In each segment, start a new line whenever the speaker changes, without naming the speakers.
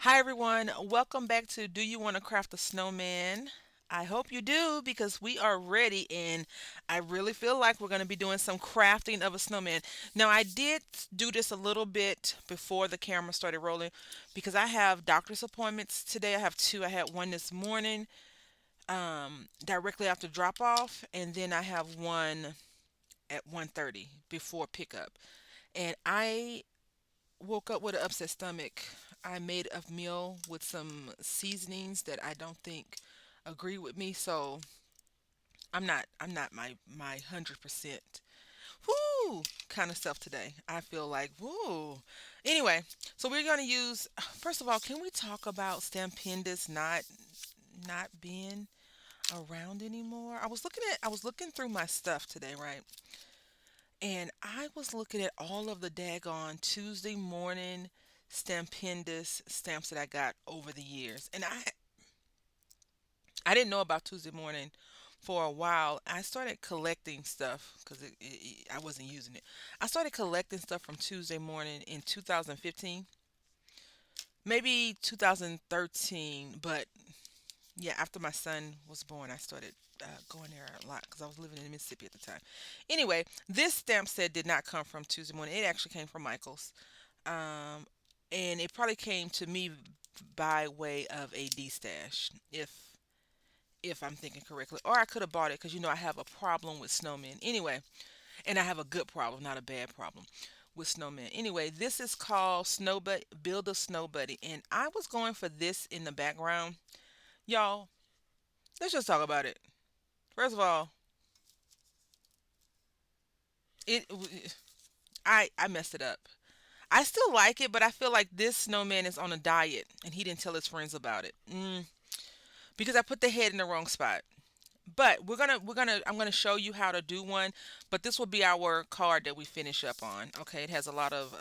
Hi everyone, welcome back to Do You Want to Craft a Snowman? I hope you do because we are ready and I really feel like we're going to be doing some crafting of a snowman. Now, I did do this a little bit before the camera started rolling because I have doctor's appointments today. I have two. I had one this morning directly after drop off, and then I have one at 1:30 before pickup. And I woke up with an upset stomach. I made a meal with some seasonings that I don't think agree with me, so I'm not my 100% whoo kind of self today. I feel like whoo. Anyway, so we're gonna use first of all, can we talk about Stampendous not being around anymore? I was looking through my stuff today, right? And I was looking at all of the daggone Tuesday morning Stampendous stamps that I got over the years. And I didn't know about Tuesday morning for a while. I started collecting stuff because I wasn't using it. I started collecting stuff from Tuesday morning in 2015, maybe 2013. But yeah, after my son was born, I started going there a lot because I was living in Mississippi at the time. Anyway, this stamp set did not come from Tuesday morning. It actually came from Michael's. Um, and it probably came to me by way of a D stash, if I'm thinking correctly, or I could have bought it because I have a problem with snowmen anyway, and I have a good problem, not a bad problem with snowmen. Anyway, this is called Snow Buddy, Build a Snow Buddy, and I was going for this in the background, y'all. Let's just talk about it. First of all, it I messed it up. I still like it, but I feel like this snowman is on a diet, and he didn't tell his friends about it. Because I put the head in the wrong spot. But I'm gonna show you how to do one. But this will be our card that we finish up on. Okay, it has a lot of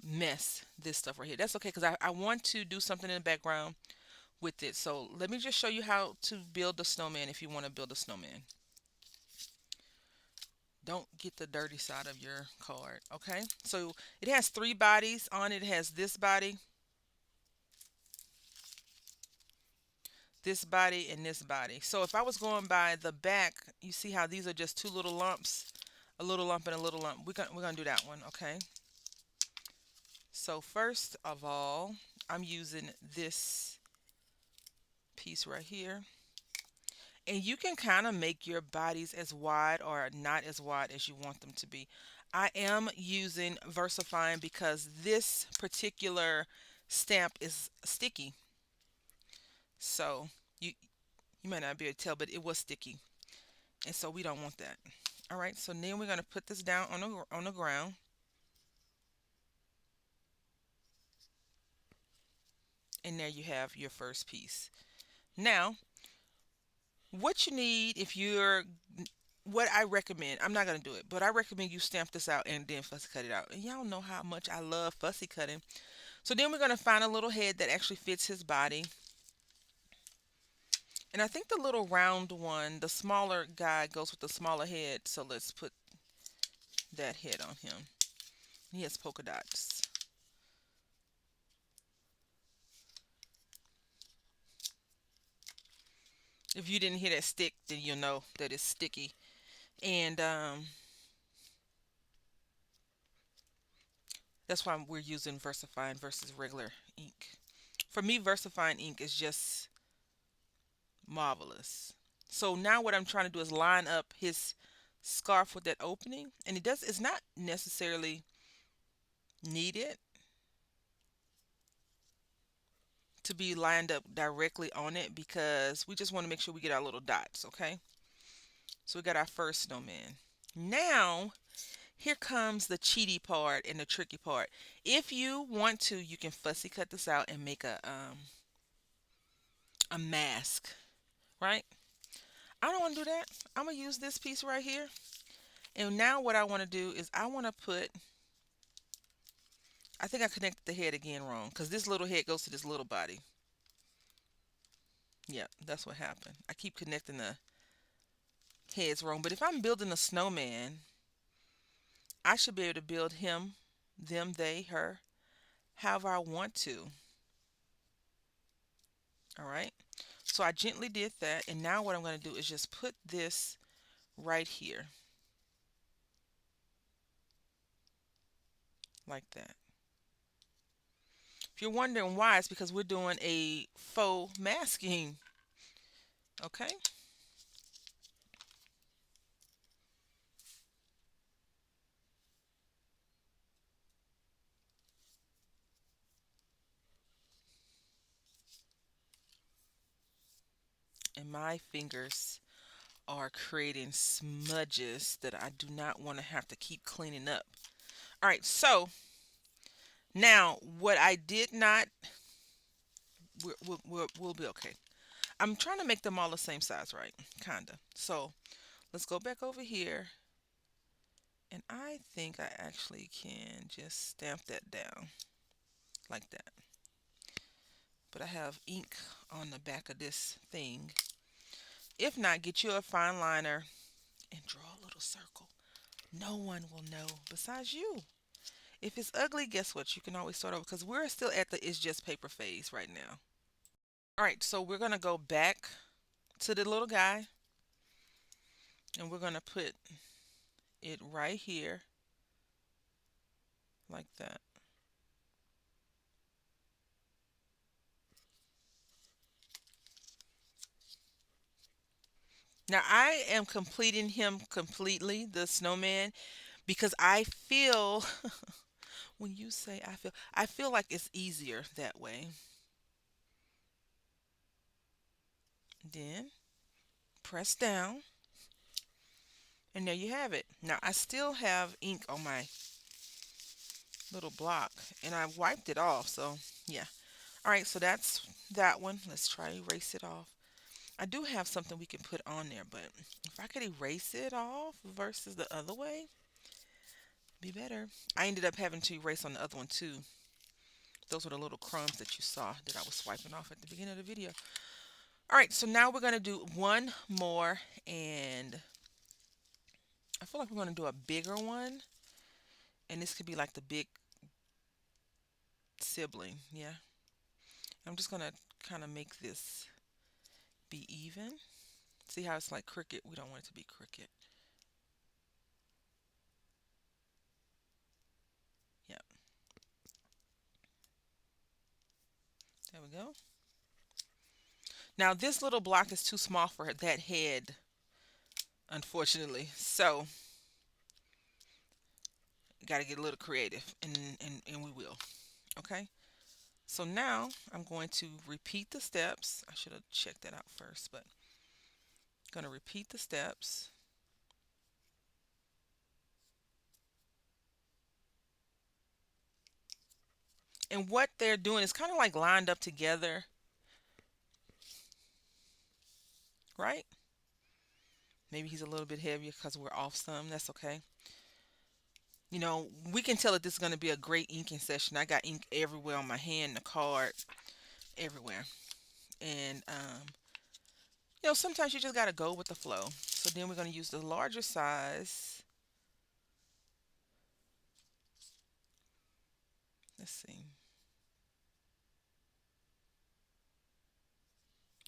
mess. This stuff right here. That's okay because I want to do something in the background with it. So let me just show you how to build a snowman if you want to build a snowman. Don't get the dirty side of your card. Okay, so it has three bodies on it. It has this body, and this body. So if I was going by the back, you see how these are just two little lumps, a little lump and a little lump. We're gonna do that one, okay? So first of all, I'm using this piece right here. And you can kind of make your bodies as wide or not as wide as you want them to be. I am using VersaFine because this particular stamp is sticky. So you you might not be able to tell, but it was sticky. And so we don't want that. All right, so then we're going to put this down on the ground. And there you have your first piece. Now, what you need if you're what I recommend, I'm not going to do it, but I recommend you stamp this out and then fussy cut it out. And y'all know how much I love fussy cutting. So then we're going to find a little head that actually fits his body. And I think the little round one, the smaller guy, goes with the smaller head. So let's put that head on him. He has polka dots. If you didn't hear that stick, then you'll know that it's sticky. And that's why we're using VersaFine versus regular ink. For me, VersaFine ink is just marvelous. So now what I'm trying to do is line up his scarf with that opening. And it's not necessarily needed to be lined up directly on it because we just want to make sure we get our little dots, okay? So we got our first snowman. Now, here comes the cheaty part and the tricky part. If you want to, you can fussy cut this out and make a mask, right? I don't want to do that. I'm gonna use this piece right here. And now what I want to do is I want to put. I think I connected the head again wrong because this little head goes to this little body. Yeah, that's what happened. I keep connecting the heads wrong. But if I'm building a snowman, I should be able to build him, them, they, her. however I want to. All right. So I gently did that. And now what I'm going to do is just put this right here like that. If you're wondering why, it's because we're doing a faux masking. Okay. And my fingers are creating smudges that I do not want to have to keep cleaning up. All right, so now what I did not, we'll be okay. I'm trying to make them all the same size, right? Kinda. So let's go back over here, and I think I actually can just stamp that down like that. But I have ink on the back of this thing. If not, get you a fine liner and draw a little circle. No one will know besides you. If it's ugly, guess what? You can always start over because we're still at the it's just paper phase right now. All right, so we're going to go back to the little guy and we're going to put it right here like that. Now I am completing him completely, the snowman, because I feel when you say I feel like it's easier that way. Then press down and there you have it. Now I still have ink on my little block and I wiped it off, so yeah. All right, so that's that one. Let's try to erase it off. I do have something we can put on there, but if I could erase it off versus the other way, be better. I ended up having to erase on the other one too. Those were the little crumbs that you saw that I was swiping off at the beginning of the video. All right, so now we're going to do one more, and I feel like we're going to do a bigger one, and this could be like the big sibling, yeah. I'm just going to kind of make this be even. See how it's like crooked? We don't want it to be crooked. Yep. There we go. Now this little block is too small for that head, unfortunately. So got to get a little creative, and we will. Okay. So now I'm going to repeat the steps. I should have checked that out first, but I'm going to repeat the steps. And what they're doing is kind of like lined up together, right? Maybe he's a little bit heavier because we're off some. That's okay. You know, we can tell that this is going to be a great inking session. I got ink everywhere on my hand, the card, everywhere. And, sometimes you just got to go with the flow. So then we're going to use the larger size. Let's see.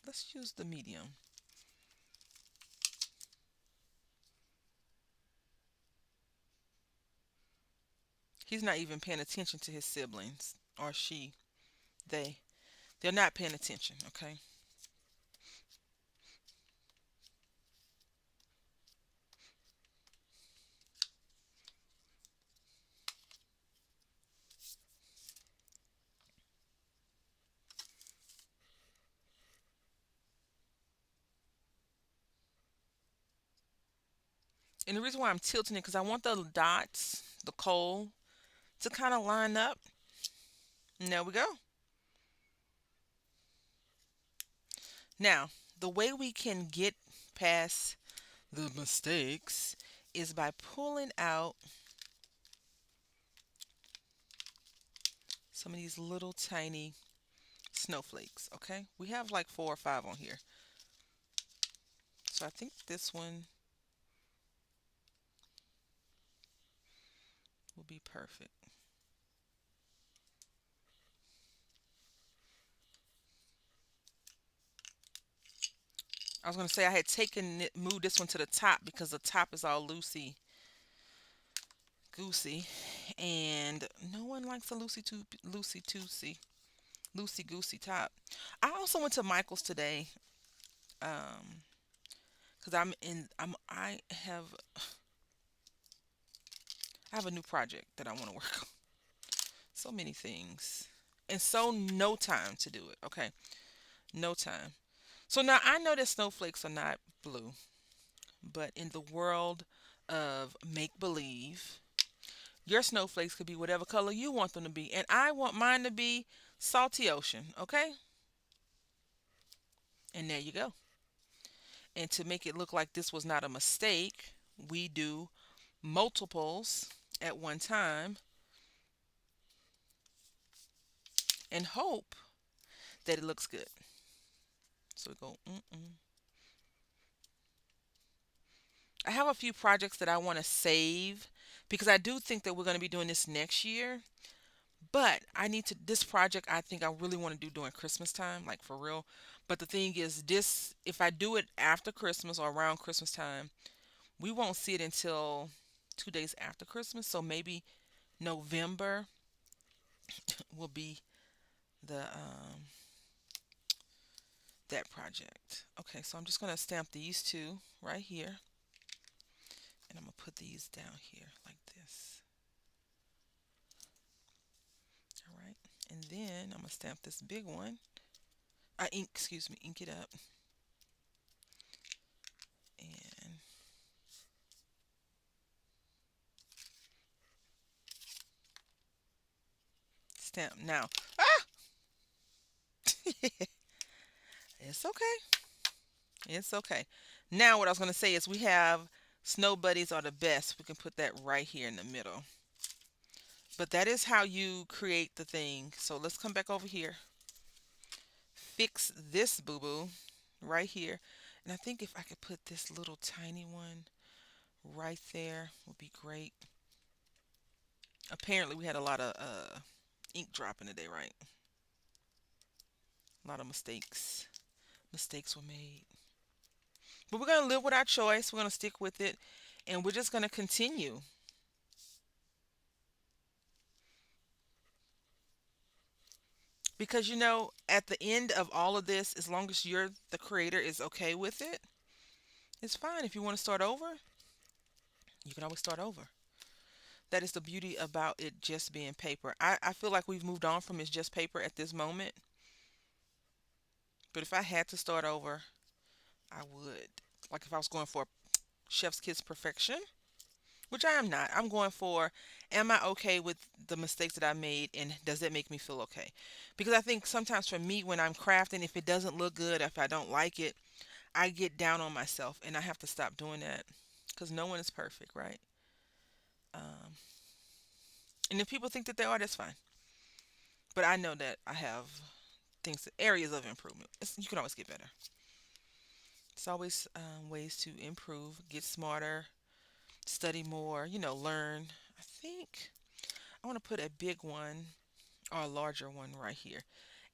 Let's use the medium. He's not even paying attention to his siblings, or she. They. They're not paying attention, okay? And the reason why I'm tilting it because I want the dots, the coal, to kind of line up. And there we go. Now, the way we can get past the mistakes is by pulling out some of these little tiny snowflakes, okay? We have like 4 or 5 on here. So I think this one will be perfect. I was gonna say I had taken it, moved this one to the top because the top is all loosey goosey, and no one likes a loosey goosey top. I also went to Michael's today, um, because I have a new project that I want to work on. So many things, and so no time to do it. Okay, no time. So now I know that snowflakes are not blue, but in the world of make believe, your snowflakes could be whatever color you want them to be. And I want mine to be salty ocean, okay? And there you go. And to make it look like this was not a mistake, we do multiples at one time and hope that it looks good. So we go, mm-mm. I have a few projects that I want to save because I do think that we're going to be doing this next year. But I need to, this project I think I really want to do during Christmas time, like for real. But the thing is, this, if I do it after Christmas or around Christmas time, we won't see it until 2 days after Christmas. So maybe November will be the that project. Okay, so I'm just gonna stamp these two right here, and I'm gonna put these down here like this. All right, and then I'm gonna stamp this big one. I ink, excuse me, ink it up, and stamp. Now, ah, it's okay. It's okay. Now, what I was gonna say is we have snow buddies are the best. We can put that right here in the middle. But that is how you create the thing. So let's come back over here. Fix this boo-boo right here. And I think if I could put this little tiny one right there would be great. Apparently we had a lot of ink dropping today, right? A lot of mistakes. Mistakes were made. But we're going to live with our choice. We're going to stick with it. And we're just going to continue. Because at the end of all of this, as long as you're the creator is okay with it, it's fine. If you want to start over, you can always start over. That is the beauty about it just being paper. I feel like we've moved on from it's just paper at this moment. But if I had to start over, I would. Like if I was going for chef's kiss perfection, which I am not. I'm going for, am I okay with the mistakes that I made, and does that make me feel okay? Because I think sometimes for me when I'm crafting, if it doesn't look good, if I don't like it, I get down on myself, and I have to stop doing that because no one is perfect, right? Um, and if people think that they are, that's fine. But I know that I have things, areas of improvement. You can always get better. It's always ways to improve, get smarter, study more, learn. I think I want to put a big one or a larger one right here.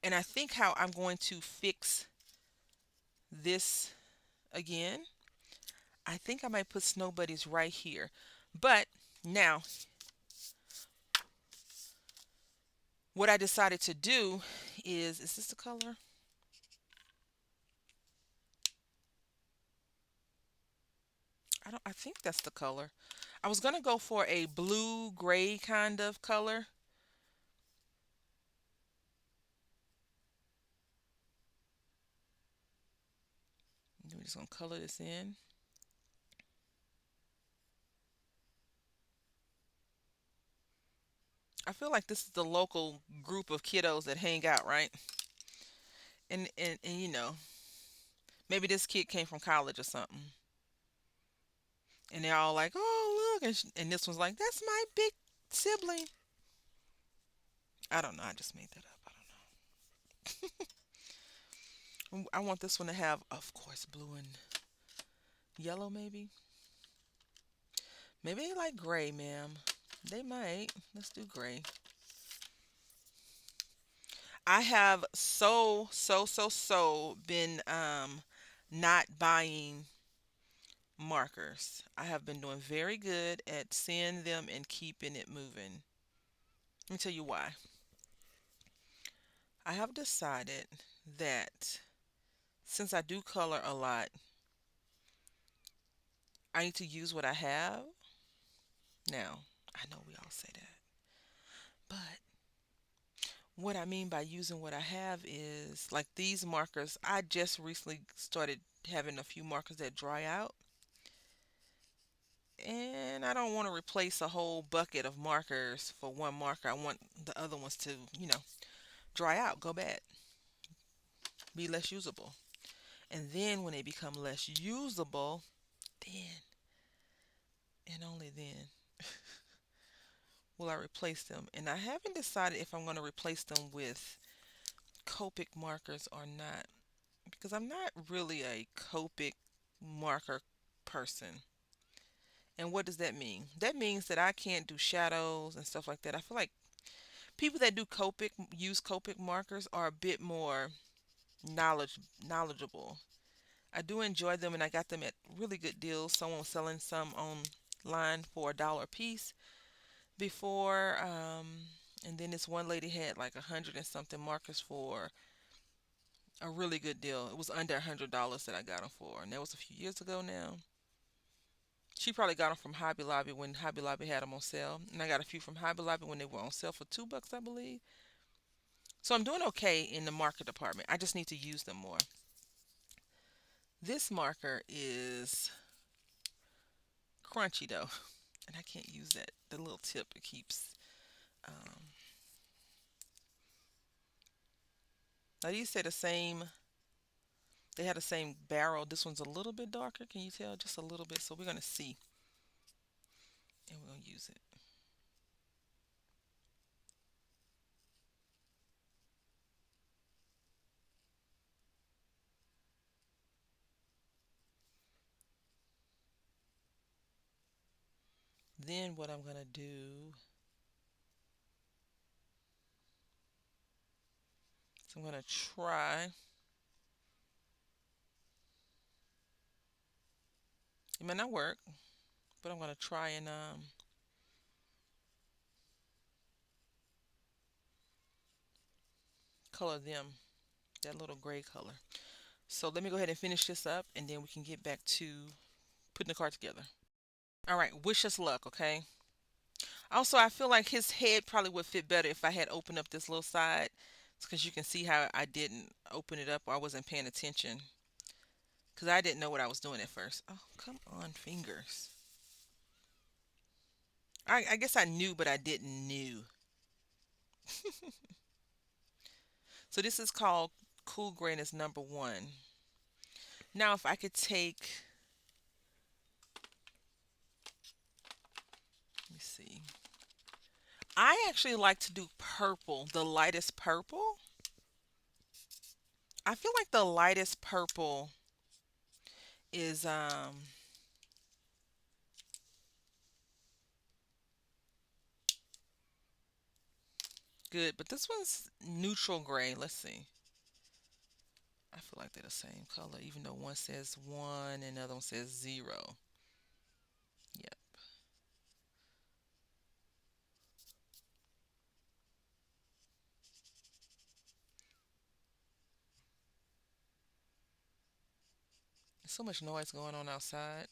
And I think how I'm going to fix this again, I think I might put snow buddies right here. But now, what I decided to do is this the color? I think that's the color. I was gonna go for a blue gray kind of color. We're just gonna color this in. I feel like this is the local group of kiddos that hang out, right? And maybe this kid came from college or something, and they're all like, "Oh, look," and this one's like, "That's my big sibling." I don't know. I just made that up. I don't know. I want this one to have, of course, blue and yellow, maybe. Maybe they like gray, ma'am. They might. Let's do gray. I have so been not buying markers. I have been doing very good at seeing them and keeping it moving. Let me tell you why. I have decided that since I do color a lot, I need to use what I have. Now, I know we all say that, but what I mean by using what I have is like these markers. I just recently started having a few markers that dry out, and I don't want to replace a whole bucket of markers for one marker. I want the other ones to, dry out, go bad, be less usable. And then when they become less usable, then and only then will I replace them. And I haven't decided if I'm going to replace them with Copic markers or not, because I'm not really a Copic marker person. And what does that mean? That means that I can't do shadows and stuff like that. I feel like people that do Copic, use Copic markers are a bit more knowledgeable. I do enjoy them, and I got them at really good deals. Someone was selling some online for $1 a piece before, and then this one lady had like 100 and something markers for a really good deal. It was under $100 that I got them for, and that was a few years ago now. She probably got them from Hobby Lobby when Hobby Lobby had them on sale, and I got a few from Hobby Lobby when they were on sale for $2, I believe. So I'm doing okay in the marker department. I just need to use them more. This marker is crunchy though, and I can't use that. The little tip it keeps. Um, Now these say the same. They had the same barrel. This one's a little bit darker. Can you tell? Just a little bit. So we're gonna see, and we're gonna use it. Then what I'm gonna do is I'm gonna try. It may not work, but I'm gonna try and color them that little gray color. So let me go ahead and finish this up, and then we can get back to putting the card together. All right, wish us luck, okay? Also, I feel like his head probably would fit better if I had opened up this little side, because you can see how I didn't open it up or I wasn't paying attention, because I didn't know what I was doing at first. Oh, come on, fingers. I guess I knew, but I didn't knew. So this is called Cool Gray and it's number one. Now, if I could take, let me see. I actually like to do purple, the lightest purple. I feel like the lightest purple is good, but this one's neutral gray. Let's see. I feel like they're the same color, even though one says 1 and the other one says 0. Yep. There's so much noise going on outside.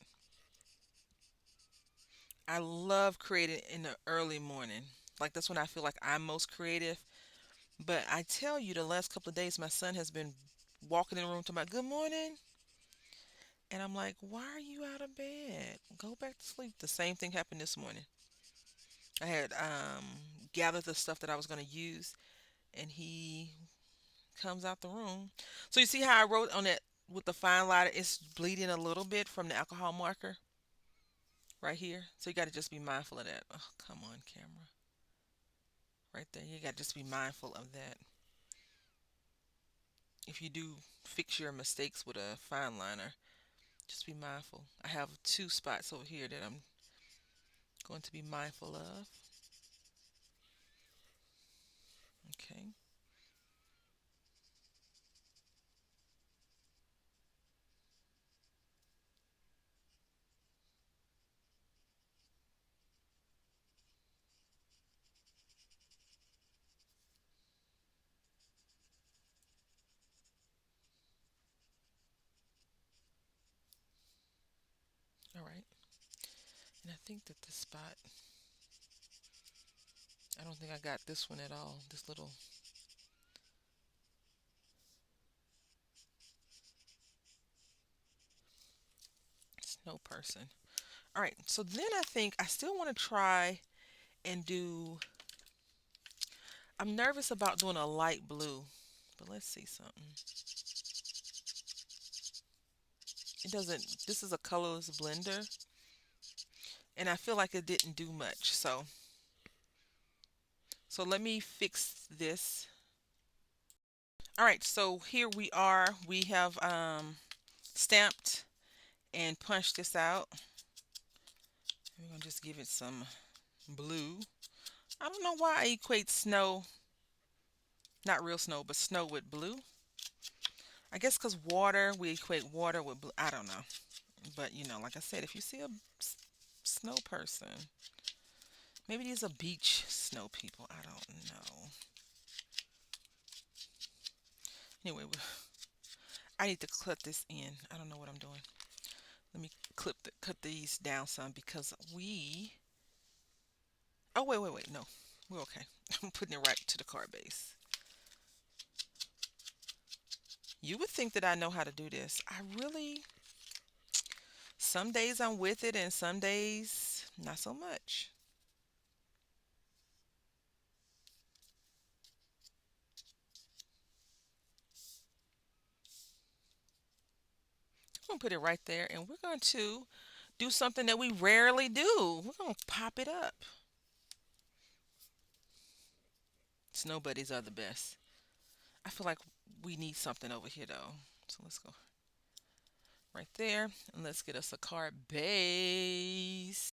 I love creating in the early morning. Like that's when I feel like I'm most creative. But I tell you, the last couple of days, my son has been walking in the room talking about good morning. And I'm like, why are you out of bed? Go back to sleep. The same thing happened this morning. I had gathered the stuff that I was going to use, and he comes out the room. So you see how I wrote on it with the fine line? It's bleeding a little bit from the alcohol marker right here. So you got to just be mindful of that. Oh, come on, camera. Right there. You got to just be mindful of that. If you do fix your mistakes with a fine liner, just be mindful. I have two spots over here that I'm going to be mindful of. Okay. All right. And I think that this spot, I don't think I got this one at all. This little snow person. All right. So then I think I still want to try and do, I'm nervous about doing a light blue, but let's see something. It doesn't, this is a colorless blender, and I feel like it didn't do much. So let me fix this. All right, so here we are. We have stamped and punched this out. We're gonna just give it some blue. I don't know why I equate snow, not real snow, but snow with blue. I guess because water, we equate water with blue. I don't know. But you know, like I said, if you see a snow person, maybe these are beach snow people. I don't know. Anyway, I need to cut this in. I don't know what I'm doing. Let me cut these down some because we. Oh wait. No, we're okay. I'm putting it right to the card base. You would think that I know how to do this. I really. Some days I'm with it, and some days not so much. I'm gonna put it right there, and we're going to do something that we rarely do. We're gonna pop it up. Snow buddies are the best. I feel like we need something over here though. So let's go right there, and let's get us a card base.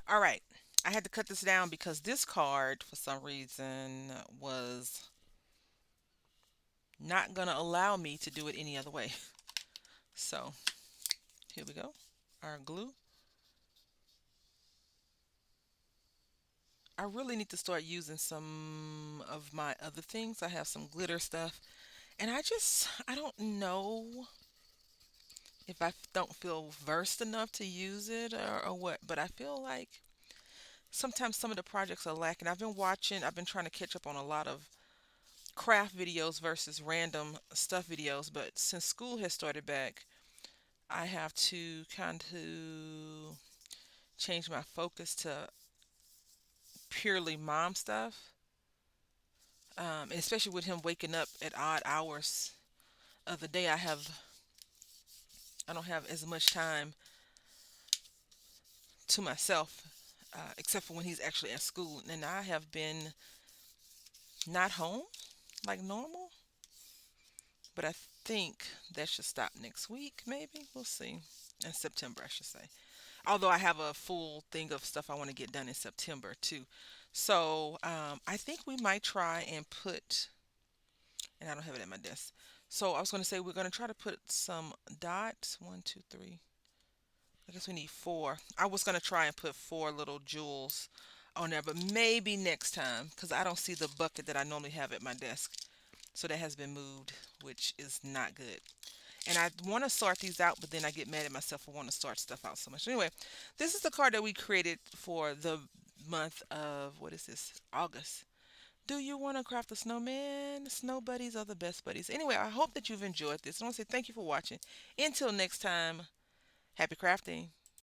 All right. I had to cut this down because this card, for some reason, was not going to allow me to do it any other way. So, here we go. Our glue. I really need to start using some of my other things. I have some glitter stuff. And I don't know if I don't feel versed enough to use it or what. But I feel like sometimes some of the projects are lacking. I've been trying to catch up on a lot of craft videos versus random stuff videos, but since school has started back, I have to kind of change my focus to purely mom stuff. And especially with him waking up at odd hours of the day, I don't have as much time to myself, except for when he's actually at school. And I have been not home like normal, but I think that should stop next week, maybe. We'll see. In September, I should say. Although I have a full thing of stuff I want to get done in September too. So I think we might try and put, and I don't have it at my desk. So I was going to say we're going to try to put some dots. One, two, three. I guess we need four. I was going to try and put four little jewels on there, but maybe next time because I don't see the bucket that I normally have at my desk. So that has been moved, which is not good. And I want to sort these out, but then I get mad at myself for wanting to sort stuff out so much. Anyway, this is the card that we created for the month of, what is this? August. Do you want to craft a snowman? Snow buddies are the best buddies. Anyway, I hope that you've enjoyed this. I want to say thank you for watching. Until next time, happy crafting.